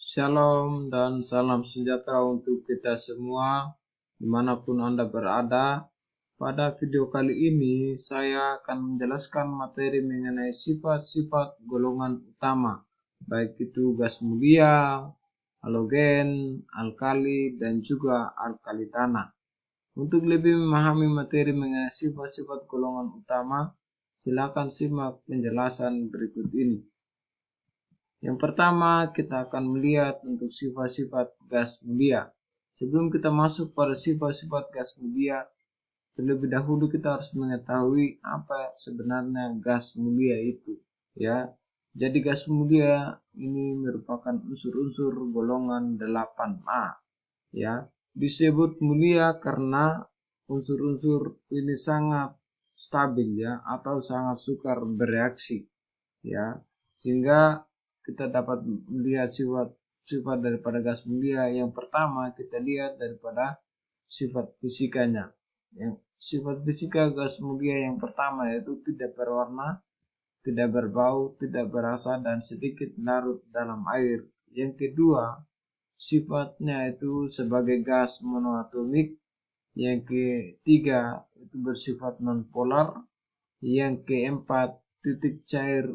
Shalom dan salam sejahtera untuk kita semua dimanapun Anda berada. Pada video kali ini saya akan menjelaskan materi mengenai sifat-sifat golongan utama, baik itu gas mulia, halogen, alkali, dan juga alkali tanah. Untuk lebih memahami materi mengenai sifat-sifat golongan utama, silakan simak penjelasan berikut ini. Yang pertama, kita akan melihat untuk sifat-sifat gas mulia. Sebelum kita masuk pada sifat-sifat gas mulia, terlebih dahulu kita harus mengetahui apa sebenarnya gas mulia itu, ya. Jadi gas mulia ini merupakan unsur-unsur golongan 8A, ya. Disebut mulia karena unsur-unsur ini sangat stabil, ya, atau sangat sukar bereaksi, ya. Sehingga kita dapat melihat sifat daripada gas mulia. Yang pertama kita lihat daripada sifat fisikanya. Yang sifat fisika gas mulia yang pertama yaitu tidak berwarna, tidak berbau, tidak berasa, dan sedikit larut dalam air. Yang kedua, sifatnya itu sebagai gas monoatomik. Yang ketiga itu bersifat nonpolar. Yang keempat, titik cair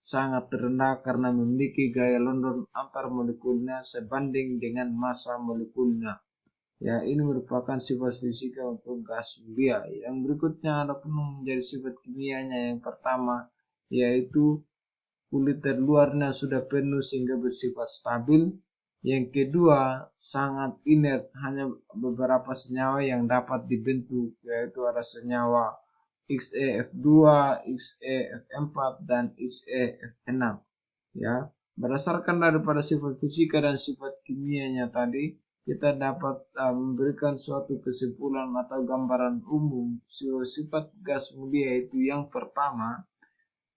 sangat rendah karena memiliki gaya London antar molekulnya sebanding dengan massa molekulnya. Ya, ini merupakan sifat fisika untuk gas mulia. Yang berikutnya ada pun menjadi sifat kimianya. Yang pertama yaitu kulit terluarnya sudah penuh sehingga bersifat stabil. Yang kedua sangat inert, hanya beberapa senyawa yang dapat dibentuk, yaitu ada senyawa XeF2, XeF4, dan XeF6. Ya, berdasarkan daripada sifat fisika dan sifat kimianya tadi, kita dapat memberikan suatu kesimpulan atau gambaran umum sifat gas mulia itu. Yang pertama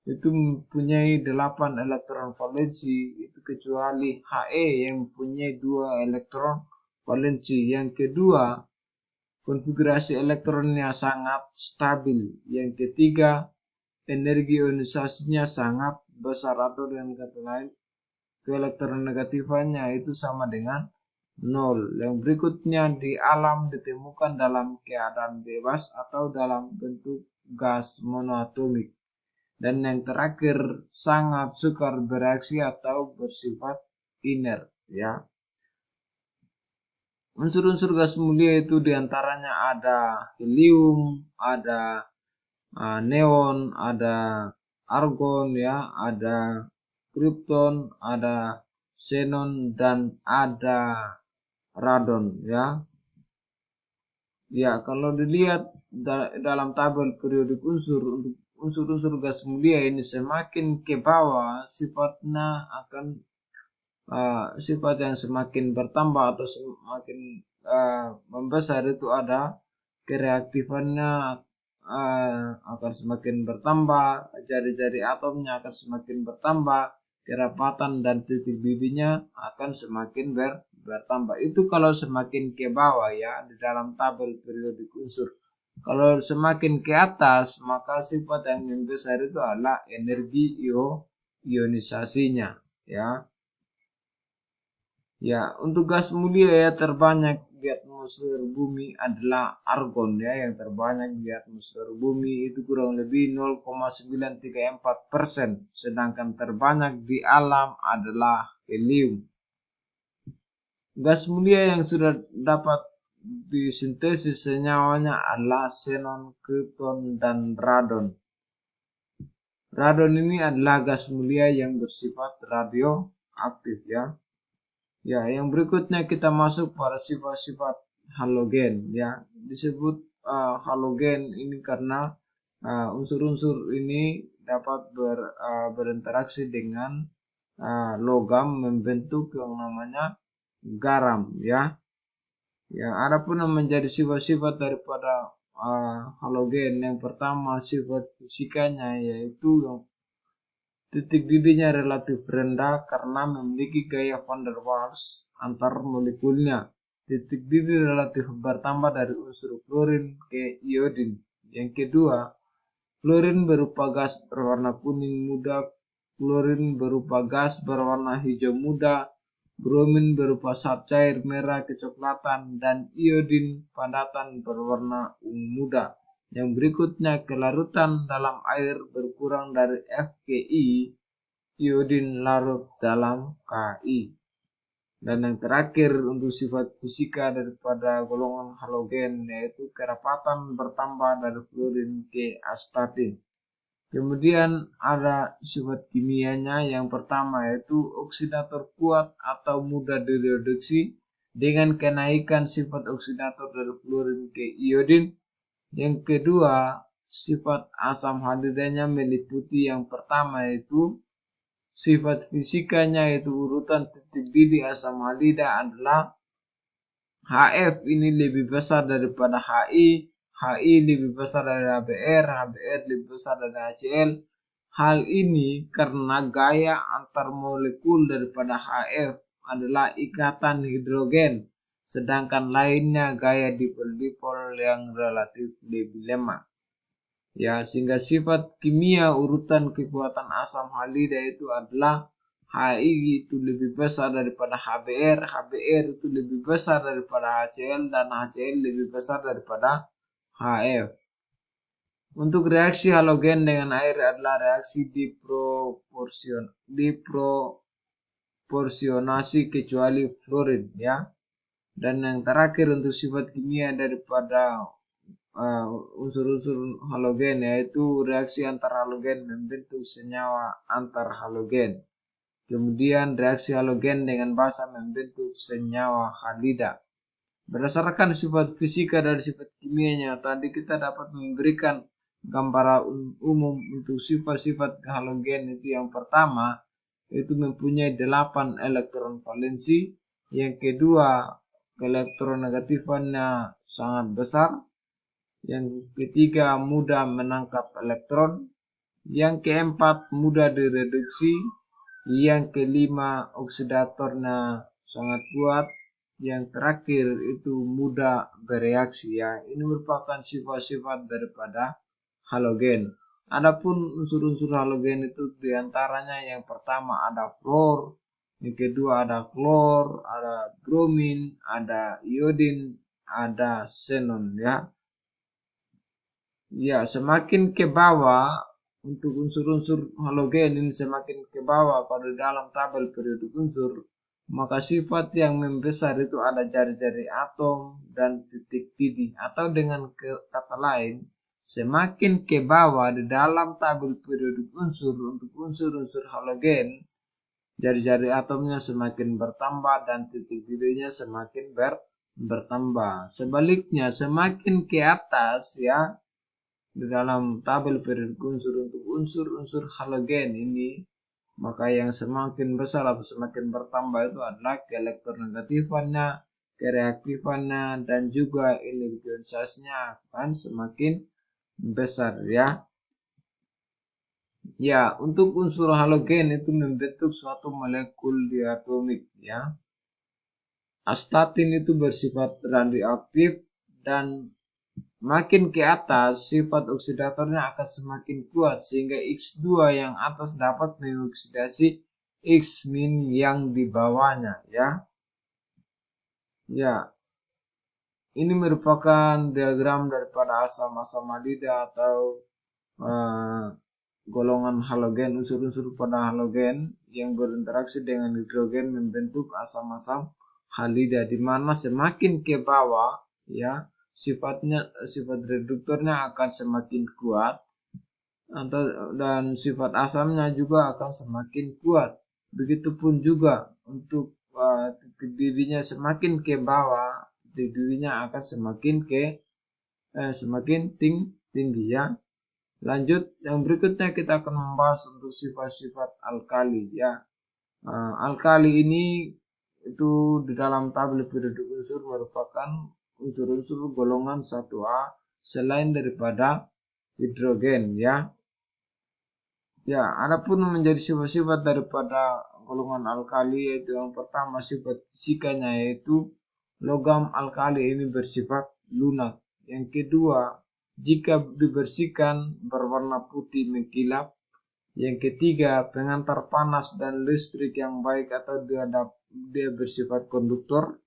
itu mempunyai 8 elektron valensi, itu kecuali He yang mempunyai 2 elektron valensi. Yang kedua, konfigurasi elektronnya sangat stabil. Yang ketiga, energi ionisasinya sangat besar, atau dengan kata lain keelektronegatifannya itu sama dengan 0. Yang berikutnya, di alam ditemukan dalam keadaan bebas atau dalam bentuk gas monoatomik. Dan yang terakhir, sangat sukar bereaksi atau bersifat inert, ya. Unsur-unsur gas mulia itu diantaranya ada helium, ada neon, ada argon, ya, ada krypton, ada xenon, dan ada radon, ya. Ya, kalau dilihat dalam tabel periodik unsur, untuk unsur-unsur gas mulia ini semakin ke bawah sifatnya akan sifat yang semakin bertambah atau semakin membesar, itu ada kereaktifannya akan semakin bertambah, jari-jari atomnya akan semakin bertambah, kerapatan dan titik bibinya akan semakin bertambah. Itu kalau semakin ke bawah, ya, di dalam tabel periodik unsur. Kalau semakin ke atas, maka sifat yang membesar itu adalah energi ionisasinya, ya. Ya, untuk gas mulia ya terbanyak di atmosfer bumi adalah argon, ya, yang terbanyak di atmosfer bumi itu kurang lebih 0,934%, sedangkan terbanyak di alam adalah helium. Gas mulia yang sudah dapat disintesis senyawanya adalah xenon, krypton, dan radon. Radon ini adalah gas mulia yang bersifat radioaktif, ya. Ya, yang berikutnya kita masuk pada sifat-sifat halogen, ya. Disebut halogen ini karena unsur-unsur ini dapat berinteraksi dengan logam membentuk yang namanya garam, ya. Ya, ada pun yang menjadi sifat-sifat daripada halogen. Yang pertama sifat fisikanya yaitu yang titik didihnya relatif rendah karena memiliki gaya van der Waals antar molekulnya. Titik didih relatif bertambah dari unsur klorin ke iodin. Yang kedua, klorin berupa gas berwarna kuning muda, klorin berupa gas berwarna hijau muda, bromin berupa zat cair merah kecoklatan, dan iodin padatan berwarna ungu muda. Yang berikutnya, kelarutan dalam air berkurang dari FKI, iodin larut dalam KI. Dan yang terakhir untuk sifat fisika daripada golongan halogen yaitu kerapatan bertambah dari fluorin ke astatin. Kemudian ada sifat kimianya, yang pertama yaitu oksidator kuat atau mudah direduksi dengan kenaikan sifat oksidator dari fluorin ke iodin. Yang kedua, sifat asam halidanya meliputi yang pertama yaitu sifat fisikanya yaitu urutan titik didih asam halida adalah HF ini lebih besar daripada HI, HI lebih besar dari HBr, HBr lebih besar dari HCl. Hal ini karena gaya antar molekul daripada HF adalah ikatan hidrogen, sedangkan lainnya gaya dipol-dipol yang relatif lebih lemah. Ya, sehingga sifat kimia urutan kekuatan asam halida itu adalah HI itu lebih besar daripada HBr, HBr itu lebih besar daripada HCl, dan HCl lebih besar daripada HF. Untuk reaksi halogen dengan air adalah reaksi diproporsionasi kecuali fluorin, ya. Dan yang terakhir untuk sifat kimia daripada unsur-unsur halogen yaitu reaksi antar halogen membentuk senyawa antar halogen. Kemudian reaksi halogen dengan basa membentuk senyawa halida. Berdasarkan sifat fisika dan sifat kimianya, tadi kita dapat memberikan gambaran umum untuk sifat-sifat halogen itu. Yang pertama, itu mempunyai 8 elektron valensi. Yang kedua, elektronegatifannya sangat besar. Yang ketiga, mudah menangkap elektron. Yang keempat, mudah direduksi. Yang kelima, oksidatornya sangat kuat. Yang terakhir itu mudah bereaksi, ya. Ini merupakan sifat-sifat daripada halogen. Adapun unsur-unsur halogen itu diantaranya yang pertama ada fluor, yang kedua ada klor, ada bromin, ada iodin, ada xenon, ya. Ya, semakin ke bawah untuk unsur-unsur halogen ini semakin ke bawah pada dalam tabel periode unsur, maka sifat yang membesar itu ada jari-jari atom dan titik didih, atau dengan kata lain, semakin ke bawah di dalam tabel periode unsur untuk unsur-unsur halogen, jari-jari atomnya semakin bertambah dan titik didihnya semakin bertambah. Sebaliknya, semakin ke atas, ya, di dalam tabel periode unsur untuk unsur-unsur halogen ini, maka yang semakin besar atau semakin bertambah itu adalah keelektronegatifannya, kereaktifannya, dan juga elektronisasinya akan semakin besar, ya. Ya, untuk unsur halogen itu membentuk suatu molekul diatomik, ya. Astatin itu bersifat radioaktif, dan makin ke atas sifat oksidatornya akan semakin kuat sehingga X2 yang atas dapat mengoksidasi X- yang di bawahnya, ya. Ya, ini merupakan diagram daripada asam-asam halida atau golongan halogen, unsur-unsur pada halogen yang berinteraksi dengan hidrogen membentuk asam-asam halida, di mana semakin ke bawah, ya, sifat reduktornya akan semakin kuat, dan sifat asamnya juga akan semakin kuat. Begitupun juga untuk titik didihnya semakin ke bawah, titik didihnya akan semakin tinggi, ya. Lanjut, yang berikutnya kita akan membahas untuk sifat-sifat alkali, ya. Alkali ini itu di dalam tabel periode unsur merupakan unsur-unsur golongan 1A selain daripada hidrogen, ya. Ya, adapun menjadi sifat-sifat daripada golongan alkali yaitu yang pertama sifat fisikanya yaitu logam alkali ini bersifat lunak. Yang kedua, jika dibersihkan berwarna putih mengkilap. Yang ketiga, pengantar panas dan listrik yang baik atau dia bersifat konduktor.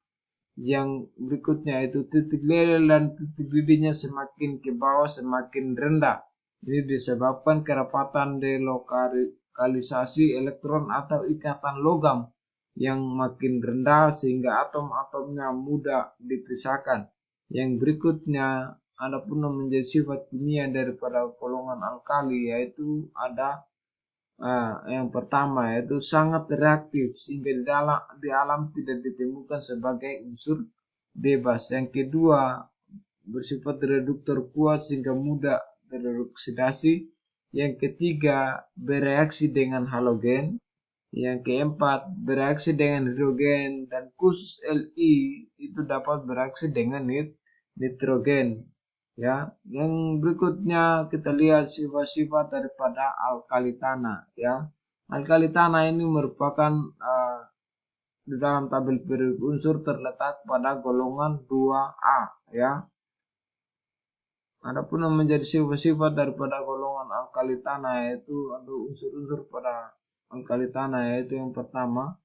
Yang berikutnya itu titik lele dan titik didihnya semakin ke bawah semakin rendah. Ini disebabkan kerapatan delokalisasi elektron atau ikatan logam yang makin rendah sehingga atom-atomnya mudah dipisahkan. Yang berikutnya ada pun menjadi sifat kimia daripada golongan alkali, yaitu ada yang pertama yaitu sangat reaktif sehingga di alam tidak ditemukan sebagai unsur bebas. Yang kedua, bersifat reduktor kuat sehingga mudah teroksidasi. Yang ketiga, bereaksi dengan halogen. Yang keempat, bereaksi dengan hidrogen, dan khusus Li itu dapat bereaksi dengan nitrogen. Ya, yang berikutnya kita lihat sifat-sifat daripada alkali tanah. Ya, alkali tanah ini merupakan di dalam tabel periode unsur terletak pada golongan 2A. Ya, adapun yang menjadi sifat-sifat daripada golongan alkali tanah yaitu ada unsur-unsur pada alkali tanah, yaitu yang pertama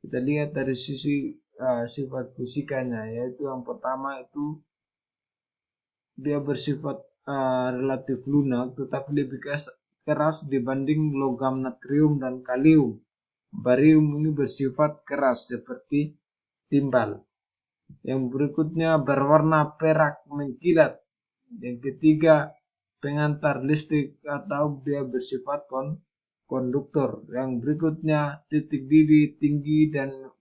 kita lihat dari sisi sifat fisikanya, yaitu yang pertama itu dia bersifat relatif lunak tetapi lebih keras dibanding logam natrium dan kalium. Barium ini bersifat keras seperti timbal. Yang berikutnya berwarna perak mengkilat. Yang ketiga pengantar listrik atau dia bersifat konduktor. Yang berikutnya titik didih tinggi dan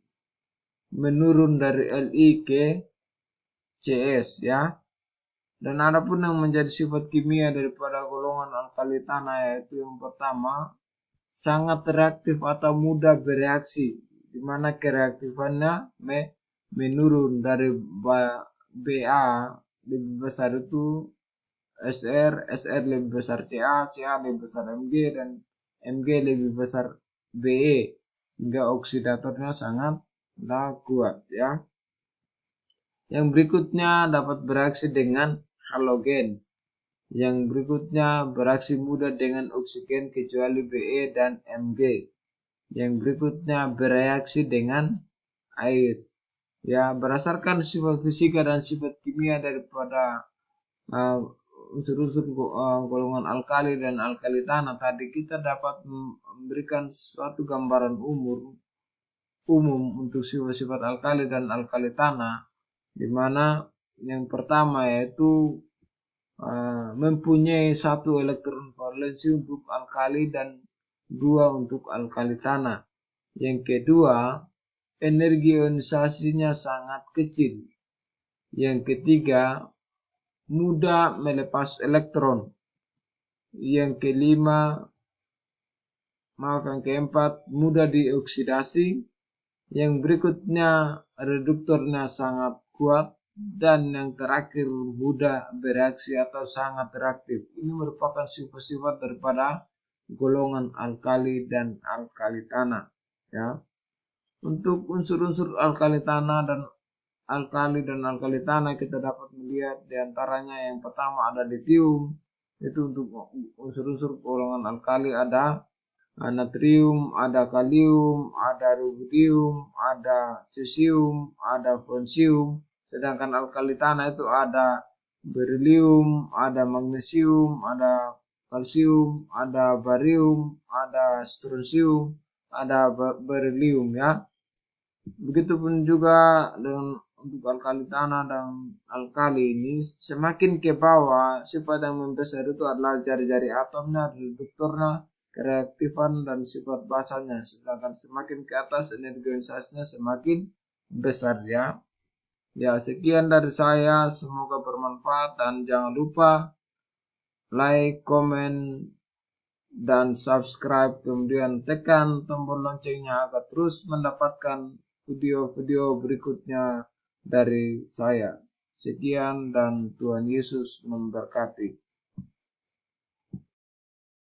menurun dari Li ke Cs, ya. Dan ada pun yang menjadi sifat kimia daripada golongan alkali tanah, yaitu yang pertama sangat reaktif atau mudah bereaksi, di mana kereaktifannya menurun dari Ba lebih besar itu SR lebih besar Ca lebih besar Mg, dan Mg lebih besar Be, sehingga oksidatornya sangat kuat, ya. Yang berikutnya dapat bereaksi dengan halogen. Yang berikutnya bereaksi mudah dengan oksigen kecuali Be dan Mg. Yang berikutnya bereaksi dengan air. Ya, berdasarkan sifat fisika dan sifat kimia daripada unsur-unsur golongan alkali dan alkali tanah tadi, kita dapat memberikan suatu gambaran umum untuk sifat-sifat alkali dan alkali tanah, di mana yang pertama yaitu mempunyai 1 elektron valensi untuk alkali dan 2 untuk alkali tanah. Yang kedua, energi ionisasinya sangat kecil. Yang ketiga, mudah melepas elektron. Yang keempat, mudah dioksidasi. Yang berikutnya, reduktornya sangat kuat. Dan yang terakhir, mudah bereaksi atau sangat reaktif. Ini merupakan sifat-sifat daripada golongan alkali dan alkali tanah, ya. Untuk unsur-unsur alkali tanah dan alkali tanah kita dapat melihat diantaranya yang pertama ada litium. Itu untuk unsur-unsur golongan alkali ada natrium, ada kalium, ada rubidium, ada cesium, ada francium. Sedangkan alkali tanah itu ada berilium, ada magnesium, ada kalsium, ada barium, ada strontium, ada berilium, ya. Begitupun juga dengan untuk alkali tanah dan alkali ini, semakin ke bawah sifat yang membesar itu adalah jari-jari atomnya, reduktornya, kereaktifan, dan sifat basanya. Sedangkan semakin ke atas energi ionisasinya semakin besar, ya. Ya, sekian dari saya, semoga bermanfaat, dan jangan lupa like, komen, dan subscribe, kemudian tekan tombol loncengnya agar terus mendapatkan video-video berikutnya dari saya. Sekian dan Tuhan Yesus memberkati.